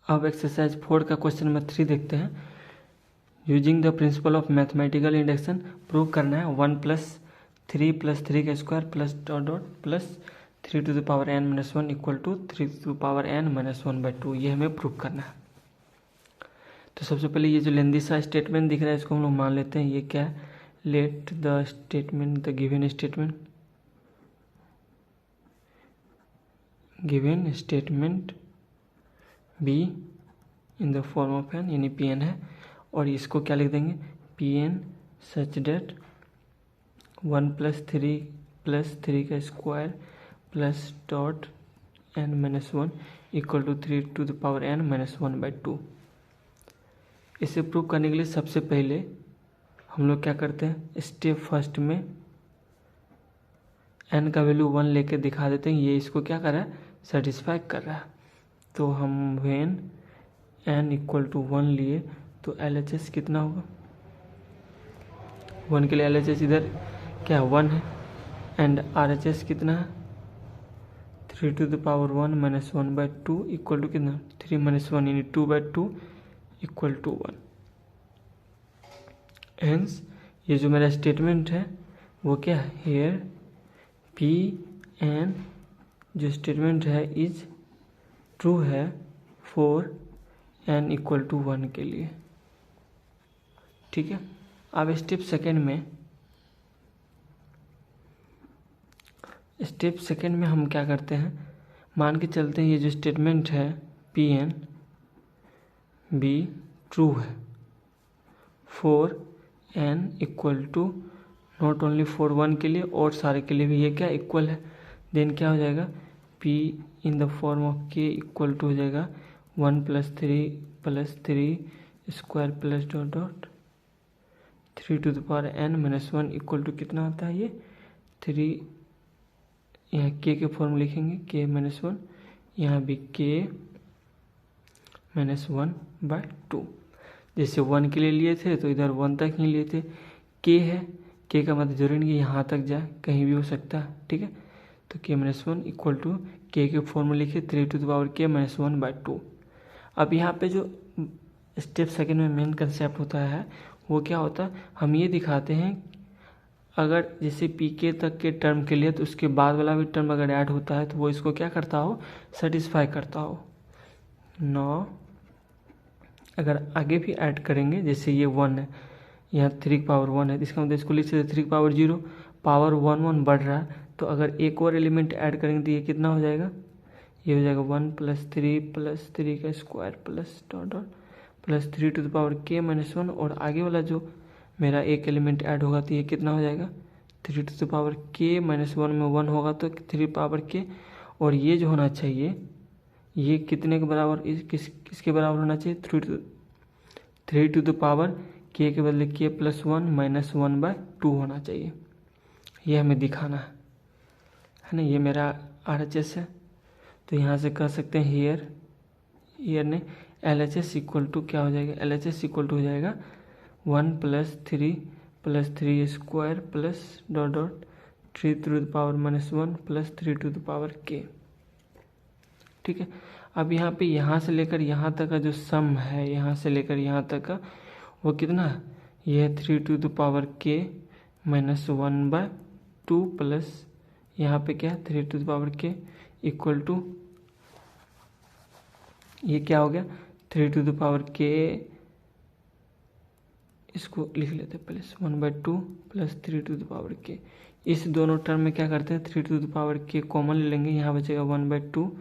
अब एक्सरसाइज 4 का question number 3 देखते हैं। Using the principle of mathematical induction prove करना है 1 + 3 का square plus dot dot plus 3 to the power n-1 equal to 3 to the power n-1/2। ये हमें प्रूव करना है। तो सबसे पहले ये जो लेंदी सा स्टेटमेंट दिख रहा है इसको हम लोग मान लेते हैं। ये क्या है? Let the statement, the given statement be in the form of n, यानी पी एन है। और इसको क्या लिख देंगे? पी एन सच डेट 1 + 3 का square plus dot n-1 equal to 3 to the power n-1/2। इसे प्रूव करने के लिए सबसे पहले हम लोग क्या करते हैं, स्टेप फर्स्ट में n का वैल्यू 1 लेके दिखा देते हैं। ये इसको क्या कर रहा है? सेटिस्फाई कर रहा है। तो हम व्हेन n इक्वल टू 1 लिए तो LHS कितना होगा? 1 के लिए LHS इधर क्या 1 है एंड RHS कितना है? 3 to the power 1-1/2 equal to कितना? 3-1 यानी 2/2 इक्वल टू 1। हेंस ये जो मेरा स्टेटमेंट है वो क्या है? हेयर पी एन जो स्टेटमेंट है इज ट्रू है फॉर n इक्वल टू 1 के लिए। ठीक है। अब स्टेप सेकेंड में हम क्या करते हैं, मान के चलते हैं ये जो स्टेटमेंट है पी एन बी ट्रू है for n equal to not only for 1 के लिए और सारे के लिए भी ये क्या इक्वल है। देन क्या हो जाएगा? p in the form of k equal to हो जाएगा 1 + 3 square plus dot dot 3 to the power n-1 equal to कितना होता है? ये 3, यहाँ k के फॉर्म लिखेंगे k-1, यहाँ भी k-1/2। जैसे 1 के लिए लिए थे तो इधर 1 तक ही लिए थे। k है, k का मतलब जरूरी नहीं यहाँ तक जाए, कहीं भी हो सकता है। ठीक है। तो k-1 इक्वल टू k के फॉर्म में लिखे 3 टू द पावर k-1/2। अब यहाँ पे जो स्टेप सेकेंड में मेन कंसेप्ट होता है वो क्या होता है, हम ये दिखाते हैं अगर जैसे पी के तक के टर्म के लिए तो उसके बाद वाला भी टर्म अगर ऐड होता है तो वो इसको क्या करता हो? सेटिस्फाई करता हो। नो अगर आगे भी ऐड करेंगे, जैसे ये 1 है, यहाँ 3 की पावर 1 है, इसका मतलब इसको लिख सकते 3 की पावर 0, पावर 1 बढ़ रहा है तो अगर एक और एलिमेंट ऐड करेंगे तो ये कितना हो जाएगा? ये हो जाएगा 1 + 3 का square plus dot dot plus 3 to the power k-1। और आगे वाला जो मेरा एक एलिमेंट ऐड होगा तो ये कितना हो जाएगा? 3 टू द पावर k-1 में 1 होगा तो 3 पावर k। और ये जो होना चाहिए ये कितने के बराबर, किसके बराबर होना चाहिए? 3 टू द पावर k के बदले k+1-1/2 होना चाहिए। ये हमें दिखाना है ना। ये मेरा RHS है तो यहाँ से कह सकते हैं हियर ने LHS इक्वल टू क्या हो जाएगा? LHS इक्वल टू हो जाएगा 1 + 3 square plus dot dot 3 to the power -1 plus 3 to the power k। ठीक है। अब यहाँ पे यहाँ से लेकर यहाँ तक का जो सम है, यहाँ से लेकर यहाँ तक का वो कितना है? ये है 3 to the power k-1/2 plus यहाँ पे क्या है? 3 to the power k equal to ये क्या हो गया? 3 टू द पावर k, इसको लिख लेते हैं plus 1/2 plus 3 to the power k। इस दोनों टर्म में क्या करते हैं? 3 to the power k common ले लेंगे, यहाँ बचेगा 1/2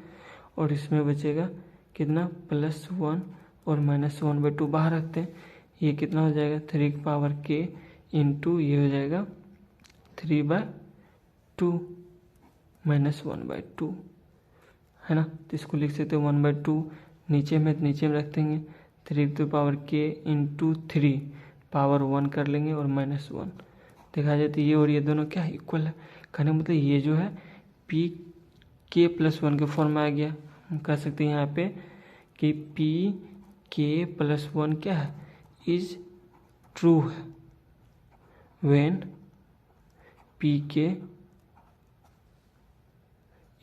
और इसमें बचेगा कितना? +1 और -1/2 बाहर रखते हैं। ये कितना हो जाएगा? 3 की पावर k इंटू ये हो जाएगा 3/2 -1/2 है ना। तो इसको लिख सकते हैं 1/2, नीचे में रख देंगे 3 to power k into 3 power 1 कर लेंगे और -1 देखा जाए तो ये और ये दोनों क्या इक्वल है। कहने का मतलब ये जो है p k+1 के फॉर्म में आ गया। हम कह सकते हैं यहाँ पे कि p k+1 क्या है? इज ट्रू है when p k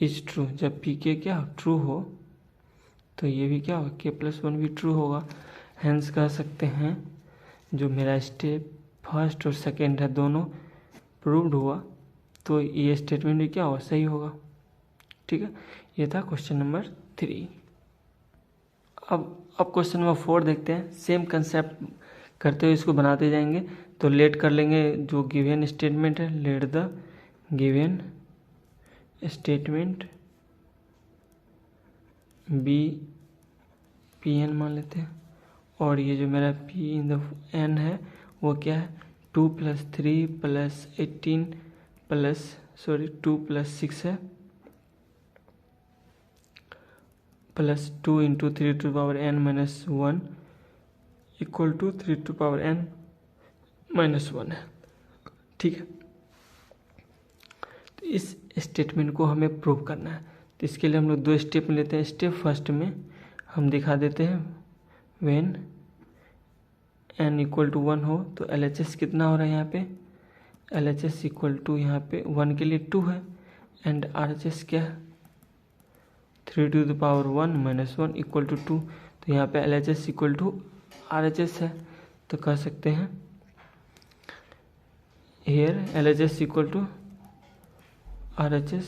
is true. जब p k क्या ट्रू हो तो ये भी क्या होगा, k+1 भी ट्रू होगा। हेंस कह सकते हैं जो मेरा स्टेप फर्स्ट और सेकेंड है दोनों प्रूव्ड हुआ, तो ये स्टेटमेंट भी क्या होगा, सही होगा। ठीक है, ये था क्वेश्चन नंबर 3। अब क्वेश्चन नंबर 4 देखते हैं। सेम कंसेप्ट करते हुए इसको बनाते जाएंगे। तो लेट कर लेंगे जो गिवन स्टेटमेंट है, let the given statement be Pn मान लेते हैं, और ये जो मेरा Pn है वो क्या है, 2 + 3 + 18 2 + 6 है, plus 2 × 3n - 1 equal to 3n - 1 है। ठीक है, तो इस स्टेटमेंट को हमें प्रूव करना है। तो इसके लिए हम लोग 2 स्टेप लेते हैं। स्टेप फर्स्ट में हम दिखा देते हैं व्हेन n = 1 हो तो LHS कितना हो रहा है यहाँ पे, LHS = यहाँ पे 1 के लिए 2 है, एंड RHS क्या है, 3 × 1 - 1 इक्वल टू 2। तो यहाँ पे LHS = RHS है, तो कह सकते हैं here LHS = RHS।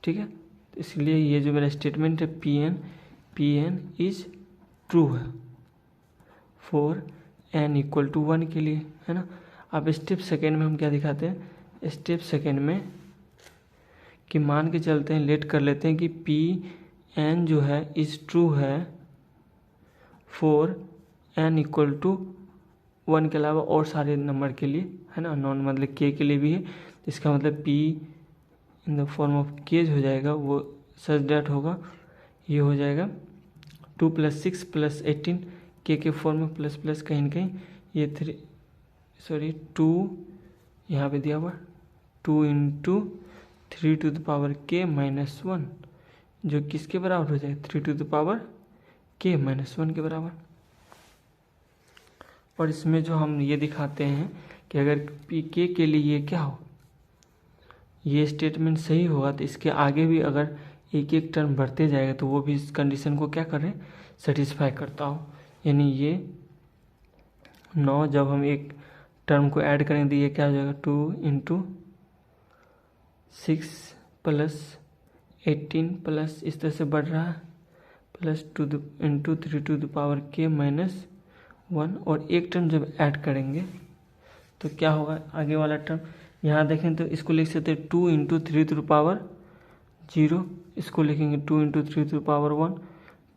ठीक है, तो इसलिए ये जो मेरा स्टेटमेंट है Pn इज ट्रू है फॉर n = 1 के लिए, है ना। अब स्टेप सेकेंड में हम क्या दिखाते हैं, स्टेप सेकेंड में कि मान के चलते हैं, लेट कर लेते हैं कि Pn जो है इज ट्रू है फॉर n = 1 के अलावा और सारे नंबर के लिए, है ना। नॉन मतलब k के लिए भी है, इसका मतलब P in the form of k हो जाएगा, वो सच डैट होगा, ये हो जाएगा 2 + 6 + 18 k के फॉर्म में प्लस प्लस कहीं न कहीं, ये 2 यहाँ पे दिया हुआ 2 × 3 k - 1 जो किसके बराबर हो जाएगा, 3 k - 1 के बराबर। और इसमें जो हम ये दिखाते हैं कि अगर k के लिए ये क्या हो, ये स्टेटमेंट सही होगा तो इसके आगे भी अगर एक एक टर्म बढ़ते जाएगा तो वो भी इस कंडीशन को क्या कर रहे हैं, सेटिस्फाई करता हो। यानी ये 9 जब हम एक टर्म को ऐड करेंगे तो ये क्या हो जाएगा, 2 × 6 + 18 प्लस इस तरह से बढ़ रहा है प्लस 2 × 3 k - 1, और एक टर्म जब ऐड करेंगे तो क्या होगा, आगे वाला टर्म यहाँ देखें तो इसको लिख सकते हैं 2 × 3 0, इसको लिखेंगे 2 × 3 1,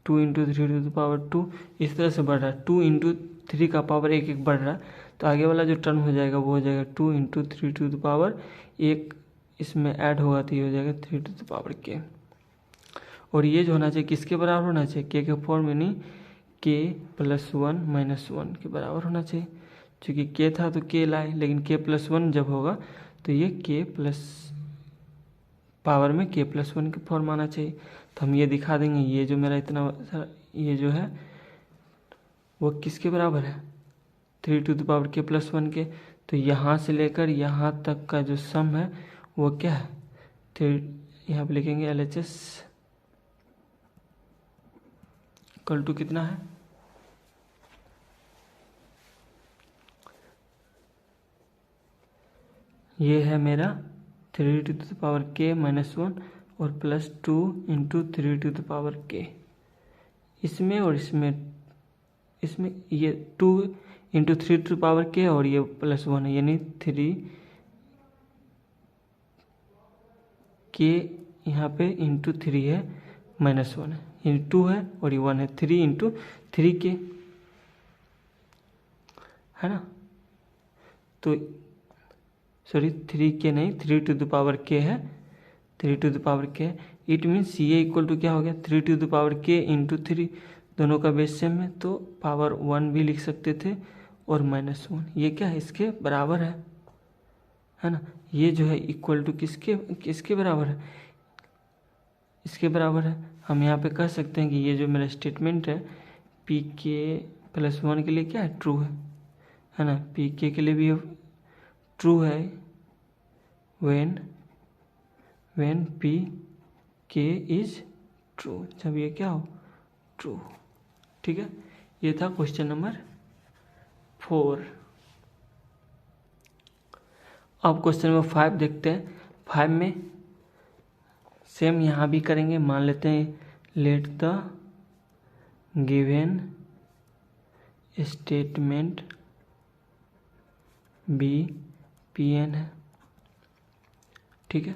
2 × 3 2, इस तरह से बढ़ रहा है, 2 × 3 का पावर एक एक बढ़ रहा है। तो आगे वाला जो टर्म हो जाएगा वो हो जाएगा 2 × 3 1, इसमें ऐड होगा तो ये हो जाएगा 3 k। और ये जो होना चाहिए किसके बराबर होना चाहिए, k के फॉर्म यानी k + 1 - 1 के बराबर होना चाहिए। चूँकि k था तो k लाए, लेकिन k + 1 जब होगा तो ये k प्लस पावर में k + 1 के फॉर्म आना चाहिए। तो हम ये दिखा देंगे, ये जो मेरा इतना ये जो है वो किसके बराबर है, 3 k + 1 के। तो यहाँ से लेकर यहाँ तक का जो सम है वो क्या है, यहाँ पे लिखेंगे LHS = कितना है, ये है मेरा 3 k - 1 और प्लस 2 × 3 k। इसमें और इसमें ये 2 × 3 k और ये +1 है, यानी 3 k यहाँ पे × 3 है -1 है, यानी 2 है और ये 1 है, 3 × 3 k, है ना। तो सॉरी 3 k नहीं, 3 k है, 3 k। इट मीन्स ये इक्वल टू क्या हो गया, 3 k × 3, दोनों का बेस सेम है तो पावर 1 भी लिख सकते थे और -1, ये क्या है, इसके बराबर है ना। ये जो है इक्वल टू किसके बराबर है, इसके बराबर है। हम यहाँ पे कह सकते हैं कि ये जो मेरा स्टेटमेंट है pk + 1 के लिए क्या है, ट्रू है ना। pk के लिए भी ट्रू है when pk is ट्रू, जब ये क्या हो, ट्रू। ठीक है, ये था क्वेश्चन नंबर 4। अब क्वेश्चन नंबर 5 देखते हैं। 5 में सेम यहाँ भी करेंगे। मान लेते हैं let the given statement be Pn है। ठीक है,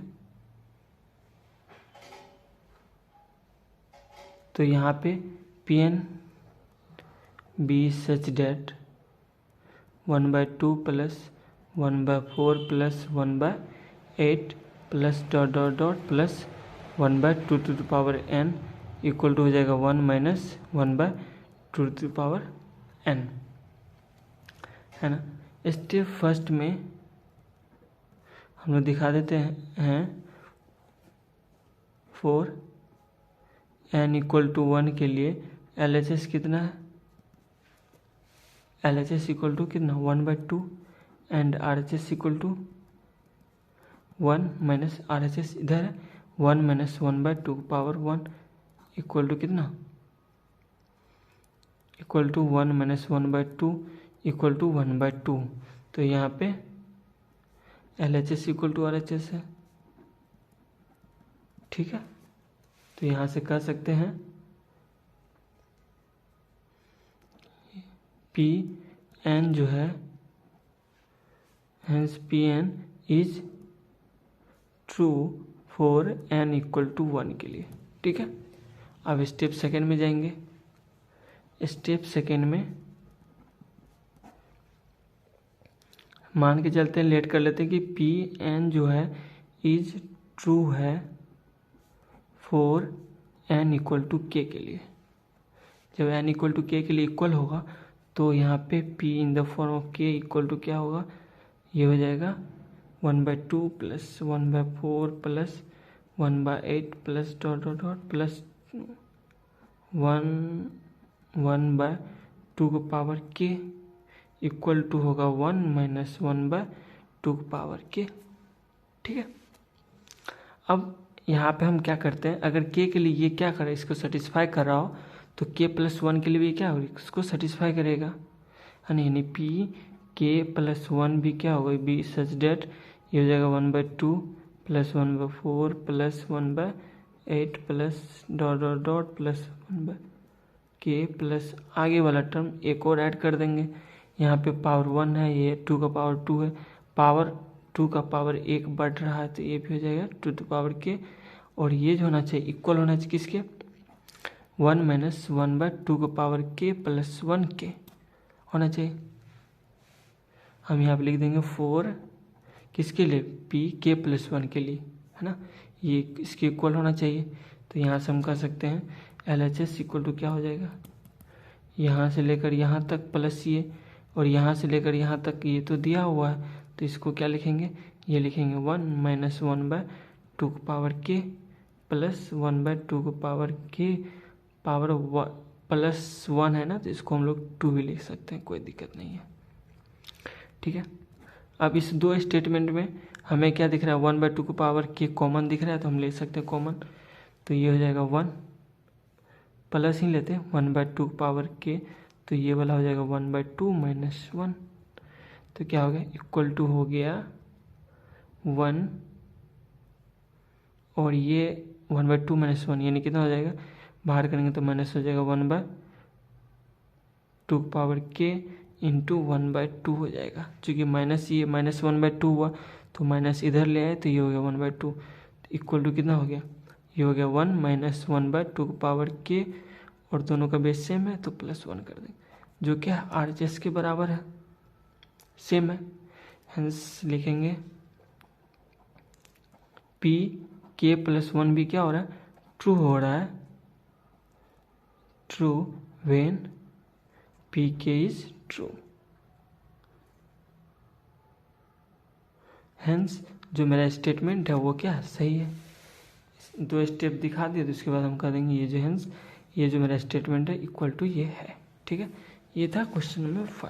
तो यहाँ पे Pn be such that 1/2 plus 1/4 plus 1/8 plus dot dot dot plus 1/2 to the power n equal to हो जाएगा 1 minus 1/2 to the power n, है ना। स्टेप फर्स्ट में हम लोग दिखा देते हैं 4 n इक्वल टू 1 के लिए LHS कितना है, LHS इक्वल टू कितना 1/2 and RHS equal to 1 minus RHS इधर है 1 माइनस 1/2 पावर 1 इक्वल टू कितना, equal to 1 minus 1/2 equal to 1/2। तो यहाँ पे LHS इक्वल टू RHS है। ठीक है, तो यहाँ से कह सकते हैं Pn जो है, hence Pn is true for n equal to 1 के लिए। ठीक है, अब स्टेप सेकेंड में जाएंगे। स्टेप सेकेंड में मान के चलते हैं, लेट कर लेते हैं कि Pn जो है इज ट्रू है for n equal to k के लिए। जब n इक्वल टू k के लिए इक्वल होगा तो यहाँ पे P in the form of k equal to क्या होगा, ये हो जाएगा 1/2 plus 1/4 plus 1/8 plus dot dot dot plus 1/2 का पावर k इक्वल टू होगा 1 माइनस 1/2 का पावर k। ठीक है, अब यहाँ पे हम क्या करते हैं, अगर k के लिए ये क्या करे, इसको सेटिस्फाई कर रहा हो तो k प्लस 1 के लिए भी क्या होगा, इसको सेटिस्फाई करेगा, है ना। यानी p k प्लस 1 भी क्या होगा, बी सच डेट ये हो जाएगा 1/2 plus 1/4 plus 1/8 plus dot dot dot plus 1/k plus आगे वाला टर्म एक और ऐड कर देंगे। यहाँ पे पावर 1 है, ये 2 का पावर 2 है, पावर 2 का पावर 1 बढ़ रहा है तो ये भी हो जाएगा 2 टू पावर k। और ये जो होना चाहिए इक्वल होना चाहिए किसके, 1 माइनस 1/2 का पावर k प्लस 1k होना चाहिए। हम यहाँ पे लिख देंगे 4 किसके लिए, p k प्लस 1 के लिए, है ना। ये इसके इक्वल होना चाहिए। तो यहाँ से हम कह सकते हैं LHS इक्वल टू क्या हो जाएगा, यहाँ से लेकर यहाँ तक प्लस ये, और यहाँ से लेकर यहाँ तक ये तो दिया हुआ है, तो इसको क्या लिखेंगे, ये लिखेंगे 1 माइनस 1/2 का पावर k प्लस 1/2 का पावर k पावर प्लस 1 है ना, तो इसको हम लोग 2 भी लिख सकते हैं, कोई दिक्कत नहीं है। ठीक है, अब इस दो स्टेटमेंट में हमें क्या दिख रहा है, 1/2 का पावर k कॉमन दिख रहा है, तो हम ले सकते हैं कॉमन, तो ये हो जाएगा 1 प्लस ही लेते हैं 1/2 का पावर k, तो ये वाला हो जाएगा 1/2 माइनस 1, तो क्या हो गया, इक्वल टू हो गया 1, और ये 1/2 माइनस 1 यानी कितना हो जाएगा, बाहर करेंगे तो माइनस हो जाएगा 1/2 पावर k इंटू 1/2 हो जाएगा। चूँकि माइनस ये माइनस 1/2 हुआ तो माइनस इधर ले आए तो ये हो गया 1/2, इक्वल टू कितना हो गया, ये हो गया 1 माइनस 1/2 पावर k, और दोनों का बेस सेम है तो प्लस 1 कर देंगे, जो क्या RHS के बराबर है, सेम है। हेंस लिखेंगे p k प्लस 1 भी क्या हो रहा है, ट्रू हो रहा है, true when p k is true. Hence जो मेरा स्टेटमेंट है वो क्या सही है। 2 स्टेप दिखा दिए तो उसके बाद हम कह देंगे ये जो हेंस ये जो मेरा स्टेटमेंट है इक्वल टू ये है। ठीक है, ये था क्वेश्चन नंबर 5।